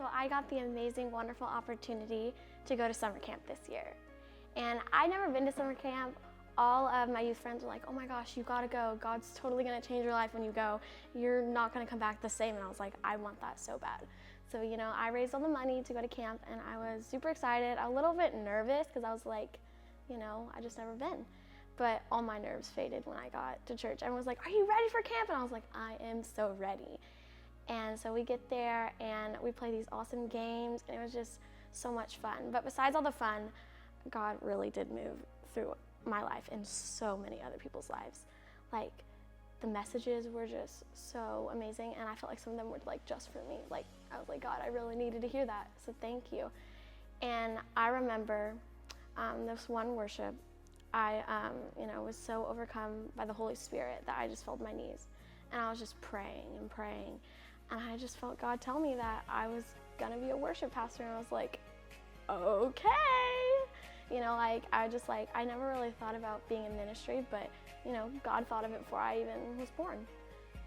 So I got the amazing, wonderful opportunity to go to summer camp this year. And I'd never been to summer camp. All of my youth friends were like, oh my gosh, you gotta go. God's totally gonna change your life when you go. You're not gonna come back the same. And I was like, I want that so bad. So, I raised all the money to go to camp and I was super excited, a little bit nervous because I was like, I just never been. But all my nerves faded when I got to church. Everyone was like, are you ready for camp? And I was like, I am so ready. And so we get there and we play these awesome games and it was just so much fun. But besides all the fun, God really did move through my life and so many other people's lives. Like, the messages were just so amazing and I felt like some of them were like just for me. Like, I was like, God, I really needed to hear that, so thank you. And I remember this one worship, I was so overcome by the Holy Spirit that I just fell to my knees. And I was just praying and praying. And I just felt God tell me that I was gonna be a worship pastor. And I was like, okay. I never really thought about being in ministry, but God thought of it before I even was born.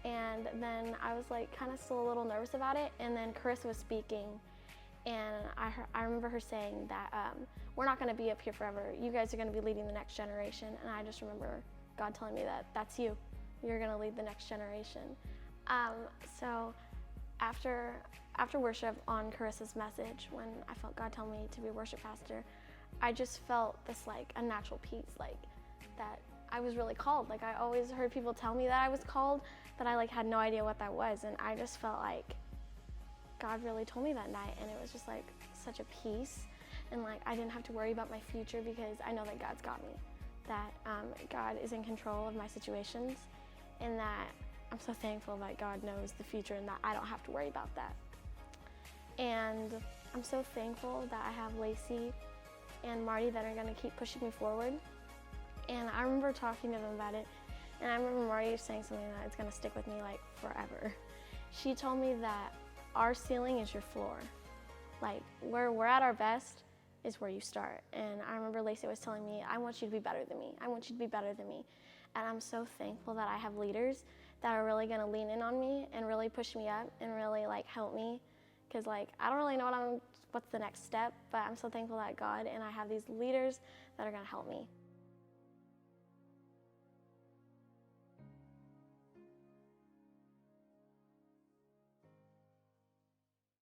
And then I was like kind of still a little nervous about it. And then Carissa was speaking and I remember her saying that we're not gonna be up here forever. You guys are gonna be leading the next generation. And I just remember God telling me that that's you. You're gonna lead the next generation. So after worship on Carissa's message, when I felt God tell me to be a worship pastor, I just felt this like a natural peace, like that I was really called. Like, I always heard people tell me that I was called, but I had no idea what that was. And I just felt like God really told me that night, and it was just like such a peace. And like, I didn't have to worry about my future because I know that God's got me, that God is in control of my situations, and that I'm so thankful that God knows the future and that I don't have to worry about that. And I'm so thankful that I have Lacey and Marty that are gonna keep pushing me forward. And I remember talking to them about it, and I remember Marty saying something that is gonna stick with me like forever. She told me that our ceiling is your floor. Like, where we're at our best is where you start. And I remember Lacey was telling me, I want you to be better than me. I want you to be better than me. And I'm so thankful that I have leaders that are really gonna lean in on me and really push me up and really help me. Cause I don't really know what's the next step, but I'm so thankful that God and I have these leaders that are gonna help me.